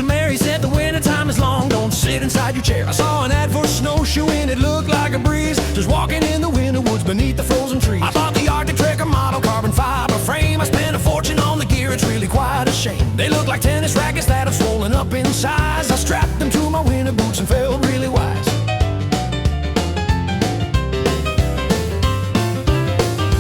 Mary said the winter time is long, don't sit inside your chair. I saw an ad for snowshoeing, it looked like a breeze, just walking in the winter woods beneath the frozen trees. I bought the Arctic Trekker model carbon fiber frame. I spent a fortune on the gear, it's really quite a shame. They look like tennis rackets that have swollen up in size. I strapped them to my winter boots and felt really wise.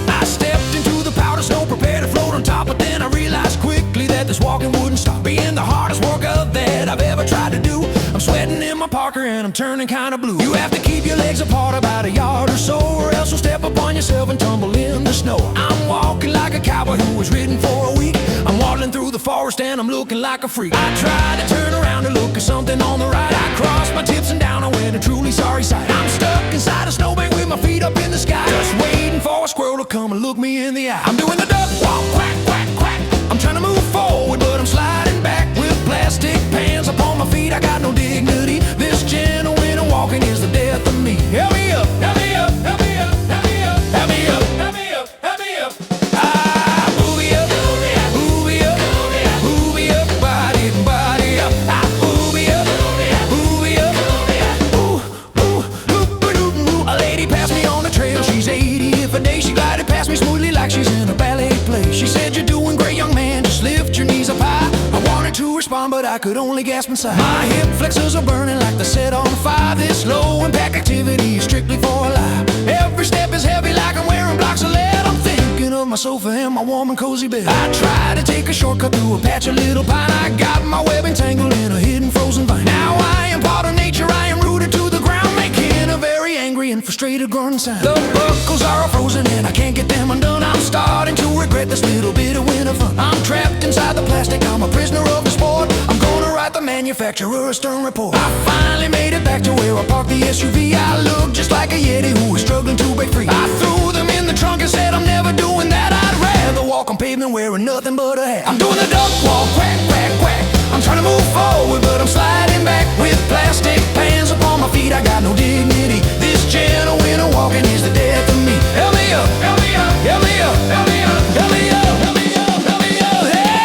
I stepped into the powder snow, prepared to float on top, but then I realized quickly that this walking wouldn't stop being the hardest work that I've ever tried to do. I'm sweating in my parka and I'm turning kinda blue. You have to keep your legs apart about a yard or so, or else you'll step upon yourself and tumble in the snow. I'm walking like a cowboy who was ridden for a week. I'm waddling through the forest and I'm looking like a freak. I tried to turn around to look at something on the right. I crossed my tips and down, I went a truly sorry sight. I'm stuck inside a snowbank with my feet up in the sky, just waiting for a squirrel to come and look me in the eye. I'm doing the duck walk, quack, quack, quack. I'm trying to move forward, but I'm sliding back with plastic pants upon my feet. I got no dignity. This gentle winter walking is the death of me. Help me up, help me up, help me up, help me up, help me up, help me up, help me up. Move me up, move me up, move me up, body, body up. Move me up, move me up, ooh, ooh, ooh, ooh, ooh. A lady passed me on the trail, she's 80th a day. She glided past me smoothly like she's in a ballet play. She said, "You're doing great, young man, just lift your knees up high." I wanted to respond, but I could only gasp inside. My hip flexors are burning like they're set on fire. This low impact activity is strictly for a lie. Every step is heavy like I'm wearing blocks of lead. I'm thinking of my sofa and my warm and cozy bed. I tried to take a shortcut through a patch of little pine. I got my web entangled in a hidden frozen vine. Now I am part of nature, I am rooted to the ground, making a very angry and frustrated grunting sound. The buckles are all frozen and I can't get them undone. I'm starting to regret this little bit of winter fun. I'm trapped inside the plastic, I'm a prisoner of the sport. I'm gonna write the manufacturer a stern report. I finally made it back to where I parked the SUV. I looked just like a Yeti who was struggling to break free. I threw them in the trunk and said I'm never doing that. I'd rather walk on pavement wearing nothing but a hat. I'm doing the duck walk, quack, quack, quack. I'm trying to move forward, but I'm sliding back with plastic pants upon my feet. I got no dignity. This gentle winter walking is the death of me. Help me up, help me up, help me up, help me up, help me up, help me up, help me up, hey!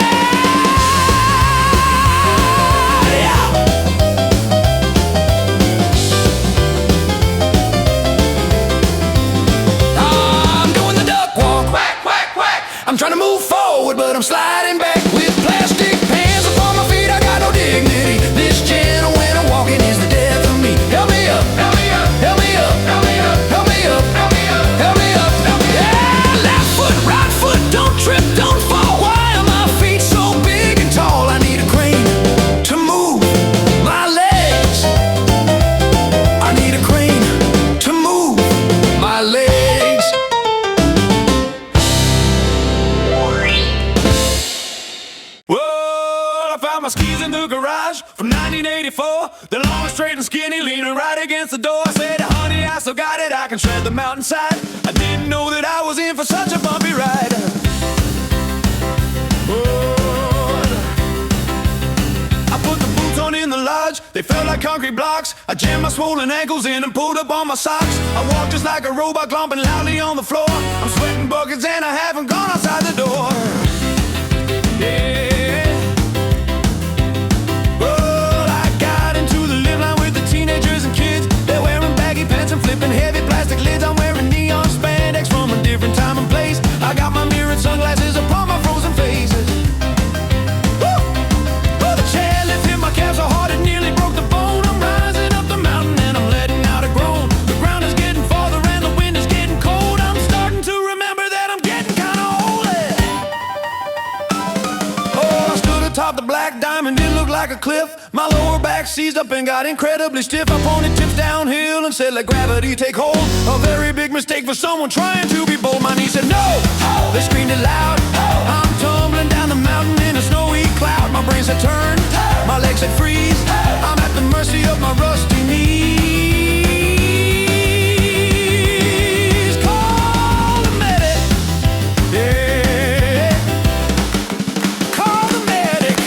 I'm doing the duck walk, quack, quack, quack. I'm trying to move forward, but I'm sliding back with plastic pants upon my feet. I got no dignity. This gentle winter walking is the death of me. Help me up, help me up, help me up, help me up, help me up, help me up, help me up, help me up. Yeah, left foot, right foot, don't trip, don't fall. Why are my feet so big and tall? I need a crane to move my legs. I need a crane to move my legs. Well, I found my skis in the garage from 1984. They're long, straight and skinny, leaning right against the door. I said, "Honey, I still got it, I can shred the mountainside." I didn't know that I was in for such a bumpy ride. Oh, I put the boots on in the lodge, they felt like concrete blocks. I jammed my swollen ankles in and pulled up on my socks. I walked just like a robot, glomping loudly on the floor. I'm sweating buckets and I haven't gone outside the door. Yeah. Well, I got into the live line with the teenagers and kids. They're wearing baggy pants and flipping heavy plastic lids. I'm wearing neon spandex from a different time and place. I got my mirrored sunglasses upon my frozen faces. Woo! Oh, the chairlift hit my calf so hard it nearly broke the bone. I'm rising up the mountain and I'm letting out a groan. The ground is getting farther and the wind is getting cold. I'm starting to remember that I'm getting kinda old. Oh, I stood atop the black diamond, it looked like a cliff. My lower back seized up and got incredibly stiff. My pony tips downhill and said, "Let gravity take hold." A very big mistake for someone trying to be bold. My niece said, "No!" They screamed it loud. I'm tumbling down the mountain in a snowy cloud. My brain said, "Turn." My legs said, "Freeze." I'm at the mercy of my rusty knees. Call the medic. Yeah. Call the medic.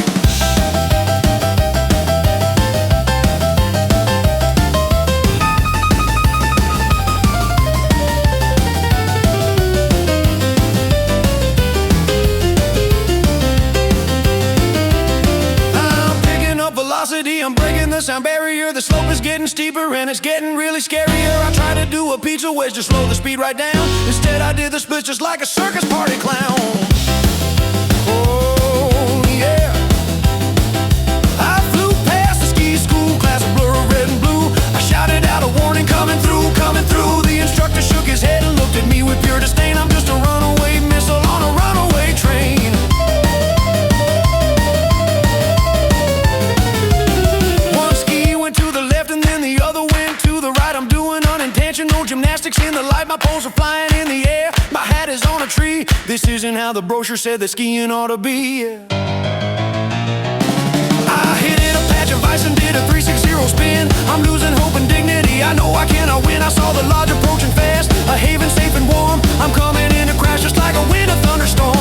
is getting steeper and it's getting really scarier. I tried to do a pizza wedge to slow the speed right down. Instead I did the splits just like a circus party clown. Oh yeah, I flew past the ski school class, a blur of red and blue. I shouted out a warning, coming through, coming through. The instructor shook his head and looked at me with pure disdain. I'm just a runaway missile on a runaway train. Gymnastics in the light, my poles are flying in the air. My hat is on a tree. This isn't how the brochure said that skiing ought to be, yeah. I hit a patch of ice and did a 360 spin. I'm losing hope and dignity, I know I cannot win. I saw the lodge approaching fast, a haven safe and warm. I'm coming in to crash just like a wind, a thunderstorm.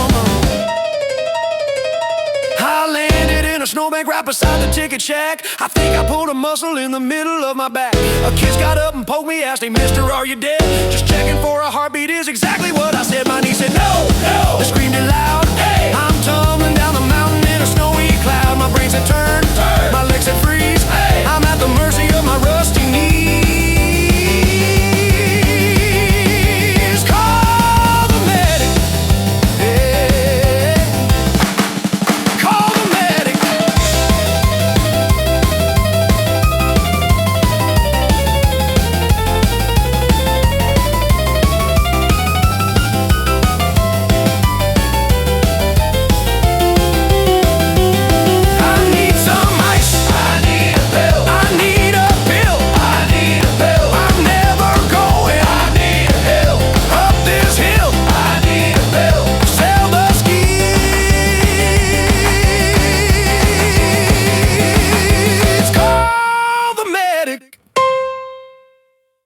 I landed in a snowbank right beside the ticket shack. I think I pulled a muscle in the middle of my back. A kid got up and poked me, asked, "Hey mister, are you dead?" Just checking for a heartbeat is exactly what I said. My knee said no, no. I screamed it loud, hey. I'm tumbling down the mountain in a snowy cloud. My brain said turn, turn. My legs said freeze, hey. I'm at the mercy of my rusty knees. Call the medic, hey. Call the medic.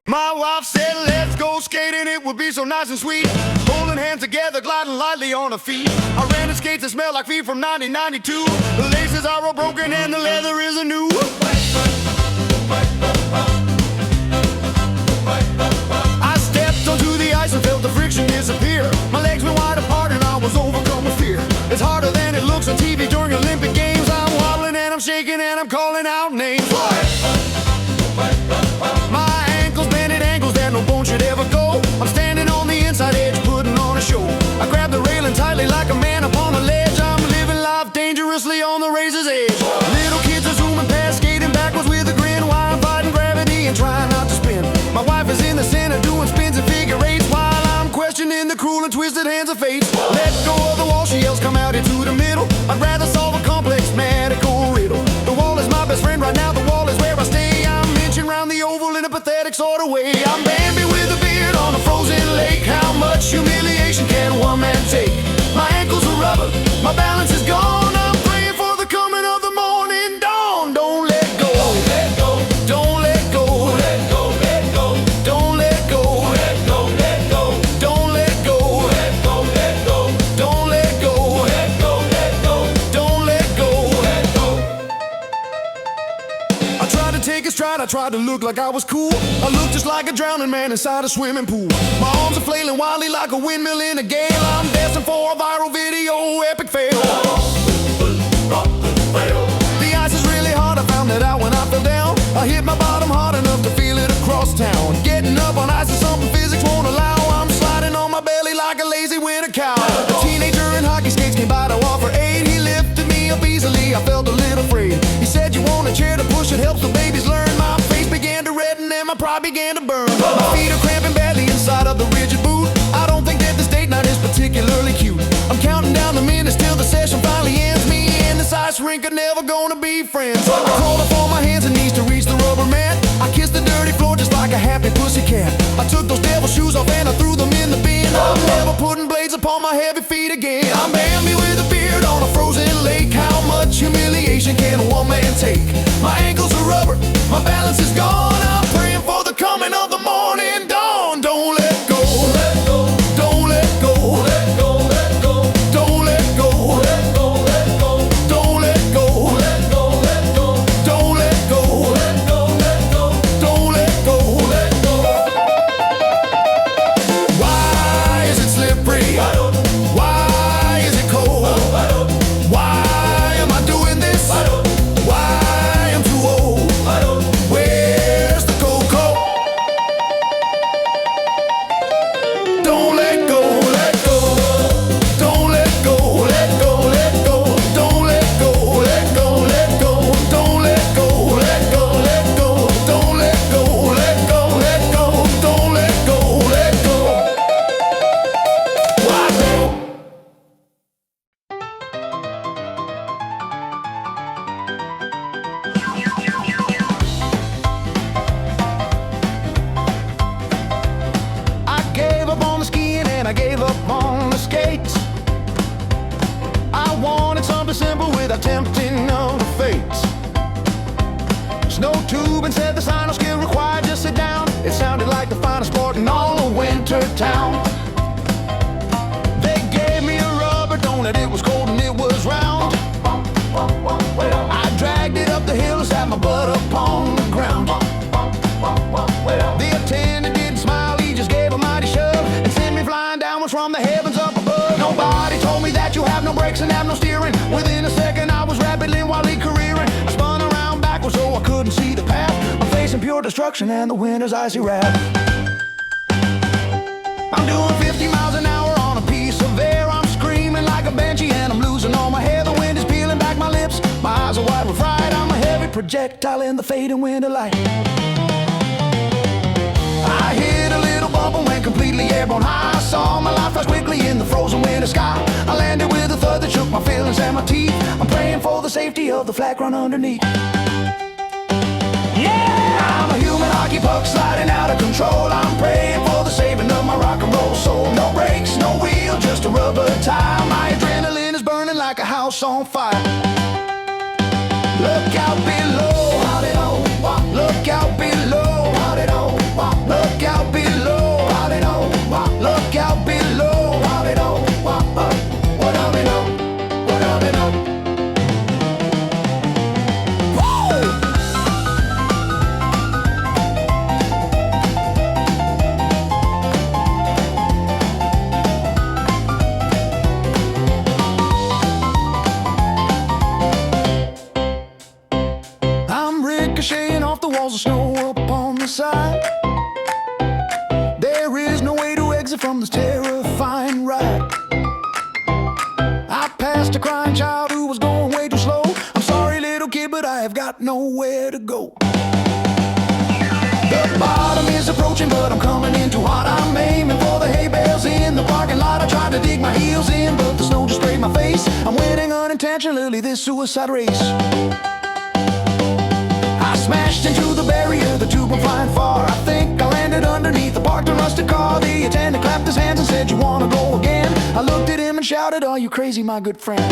My wife said, let's go skating, it would be so nice and sweet. Holding hands together, gliding lightly on her feet. I ran in skates that smell like feet from 1992. The laces are all broken and the leather is new. I stepped onto the ice and felt the friction disappear. My legs went wide apart and I was overcome with fear. It's harder than it looks on TV during Olympic Games. I'm wobbling and I'm shaking and I'm calling out names. No bone should ever go. I'm standing on the inside edge, putting on a show. I grab the railing tightly like a man upon a ledge. I'm living life dangerously on the razor's edge. Little kids are zooming past, skating backwards with a grin, while I'm fighting gravity and trying not to spin. My wife is in the center doing spins and figure eights, while I'm questioning the cruel and twisted hands of fate. Let go of the wall, she yells, come out into the middle. I'd rather solve a complex medical riddle. The wall is my best friend right now, the wall is where I stay. I'm inching round the oval in a pathetic sort of way. I'm Bambi with a beard on a frozen lake. How much humiliation can one man take? My ankles are rubber, my balance is gone. I'm praying for the coming of the morning dawn. Don't let go, don't let go, don't let go, let go, let go, don't let go, let go, let go, don't let go, let go, let go, don't let go, let go, let go, don't let go, let go. I tried to take a stride, I tried to look like I was cool. I looked just like a drowning man inside a swimming pool. My arms are flailing wildly like a windmill in a gale. I'm destined for a viral video, epic fail. The ice is really hard, I found that out when I fell down. I hit my bottom hard enough to feel it across town. Getting up on ice is something physics won't allow. I'm sliding on my belly like a lazy winter cow. A teenager in hockey skates came by to offer aid. He lifted me up easily, I felt a little afraid. He said, you want a chair to push, it helps the babies learn. My face began to redden and my pride began to burn. My feet are cramping badly inside of the rigid boot. I don't think that this date night is particularly cute. I'm counting down the minutes till the session finally ends. Me and this ice rink are never gonna be friends. I crawled up on my hands and knees to reach the rubber mat. I kissed the dirty floor just like a happy pussycat. I took those devil shoes off and I threw them in the bin. I'm never putting blades upon my heavy feet again. I'm Bambi with a beard on a frozen lake. How much humiliation can one man take? My ankles are rubber, my balance is gone. I'm praying for the coming of the morning dawn. Don't let go, let go, don't let go, let go, let go, don't let go, let go, let go, don't let go, let go, let go, don't let go, let go, let go, don't let go, let go. Why is it slippery? Why is it cold? Why am I doing this? Why I'm too old? Where from the heavens up above. Nobody told me that you have no brakes and have no steering. Within a second I was rapidly and wildly careering. I spun around backwards so I couldn't see the path. I'm facing pure destruction and the winter's icy wrath. I'm doing 50 miles an hour on a piece of air. I'm screaming like a banshee and I'm losing all my hair. The wind is peeling back my lips, my eyes are wide with fright. I'm a heavy projectile in the fading winter light. I hit a little bump and went completely airborne high. I saw my life flash quickly in the frozen winter sky. I landed with a thud that shook my feelings and my teeth. I'm praying for the safety of the flak run underneath. Yeah, I'm a human hockey puck sliding out of control. I'm praying for the saving of my rock and roll soul. No brakes, no wheel, just a rubber tire. My adrenaline is burning like a house on fire. Look out below, how did all walk? Look out below, how did all walk? Look out below, how did all walk? Look out below, how did all walk? What do we know? What do we know? Ricocheting off the walls of snow up on the side. There is no way to exit from this terrifying ride. I passed a crying child who was going way too slow. I'm sorry little kid, but I have got nowhere to go. The bottom is approaching, but I'm coming in too hot. I'm aiming for the hay bales in the parking lot. I tried to dig my heels in, but the snow just sprayed my face. I'm winning unintentionally this suicide race. I smashed into the barrier, the tube went flying far. I think I landed underneath the parked and rusted car. The attendant clapped his hands and said, "You wanna go again?" I looked at him and shouted, "Are you crazy, my good friend?"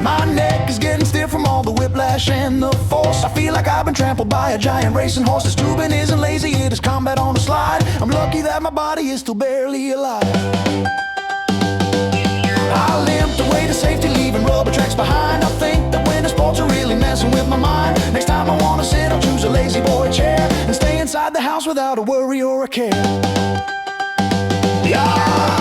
My neck is getting stiff from all the whiplash and the force. I feel like I've been trampled by a giant racing horse. This tubing isn't lazy, it is combat on a slide. I'm lucky that my body is still barely alive. I limped away to safety, leaving rubber tracks behind. I think that winter sports are really messing with my mind. Next time I wanna sit, I'll choose a lazy boy chair and stay inside the house without a worry or a care. Yeah,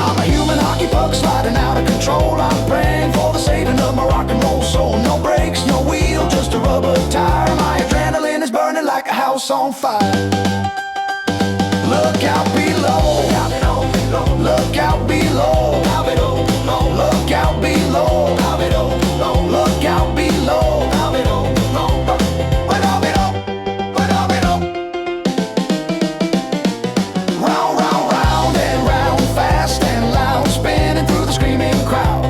I'm a human hockey puck sliding out of control. I'm praying for the saving of my rock and roll soul. No brakes, no wheel, just a rubber tire. My adrenaline is burning like a house on fire. Look out below, look out below, look out below, look out below. Round, round, round and round, fast and loud, spinning through the screaming crowd.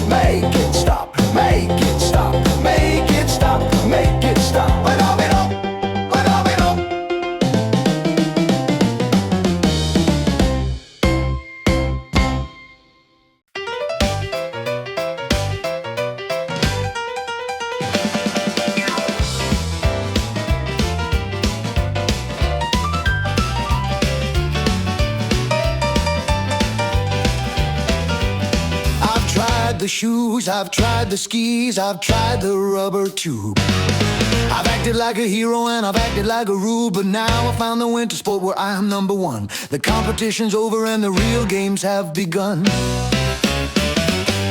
Make it stop, make it stop, make it stop, make it stop. The shoes, I've tried the skis, I've tried the rubber tube. I've acted like a hero and I've acted like a rube, but now I found the winter sport where I am number one. The competition's over and the real games have begun.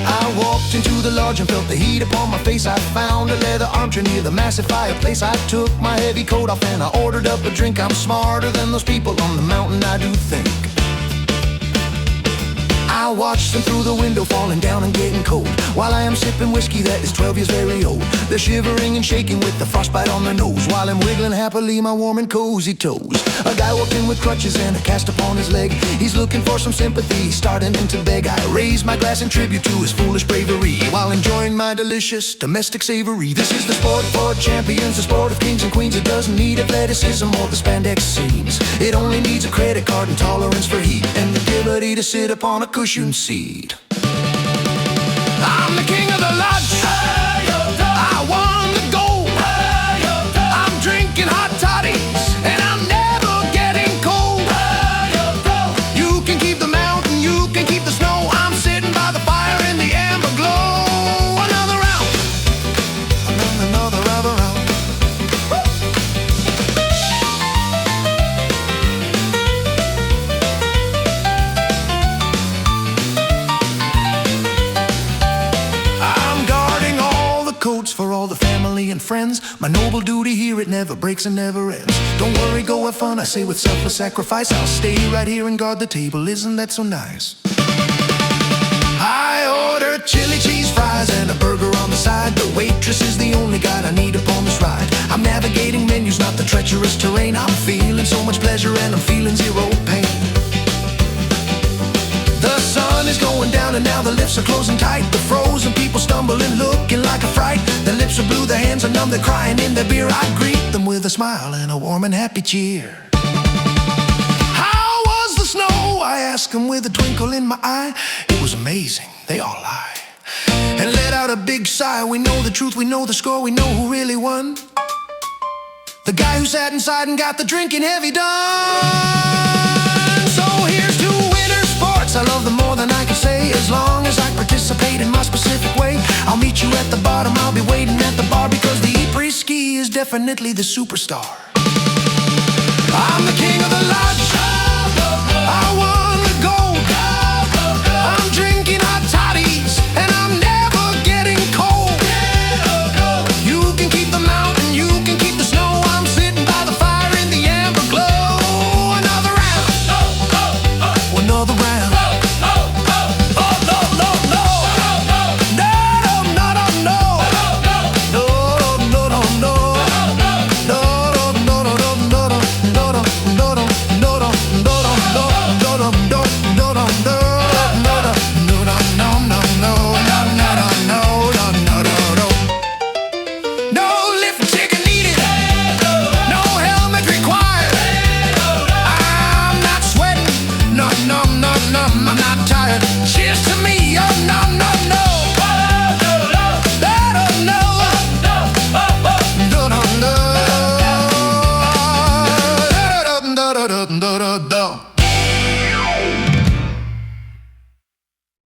I walked into the lodge and felt the heat upon my face. I found a leather armchair near the massive fireplace. I took my heavy coat off and I ordered up a drink. I'm smarter than those people on the mountain, I do think. I watched them through the window falling down and getting cold, while I am sipping whiskey that is 12 years very old. They're shivering and shaking with the frostbite on their nose, while I'm wiggling happily my warm and cozy toes. A guy walked in with crutches and a cast upon his leg. He's looking for some sympathy, starting to beg. I raise my glass in tribute to his foolish bravery, while enjoying my delicious domestic savory. This is the sport for champions, the sport of kings and queens. It doesn't need athleticism or the spandex scenes. It only needs a credit card and tolerance for heat, and the ability to sit upon a cushion seat. I'm the king of the lodge. I won the gold. I'm drinking hot toddies and I'm never getting cold. You can keep the mountain, you can keep the snow. I'm sitting by the fire in the amber glow. Another round, another round. here, it never breaks and never ends. Don't worry, go have fun, I say with selfless sacrifice. I'll stay right here and guard the table, isn't that so nice? I ordered chili cheese fries and a burger on the side. The waitress is the only guide I need upon this ride. I'm navigating menus, not the treacherous terrain. I'm feeling so much pleasure and I'm feeling zero pain. The sun is going down and now the lifts are closing tight. The frozen people stumbling, looking like a fright. Their lips are blue, their hands are numb, they're crying in their beer. I greet them with a smile and a warm and happy cheer. How was the snow? I ask them with a twinkle in my eye. It was amazing, they all lie and let out a big sigh. We know the truth, we know the score, we know who really won. The guy who sat inside and got the drinking heavy done. So here's to winter sports, I love them more than I can say. As long as I participate in my specific way, I'll meet you at the bottom, I'll be waiting at the bar, because the Aprés-Ski is definitely the superstar. I'm the king of the lodge, I won the gold. I'm drinking hot toddies and I'm never getting cold. You can keep the mountain, you can keep the snow. I'm sitting by the fire in the amber glow. Another round, another round. Oh no, no, no. No, no, no, no. No, no, no, no. No, no, no, no, no, no, no, no, no, no, no, no, no, no, no. I'm not tired. Cheers to me.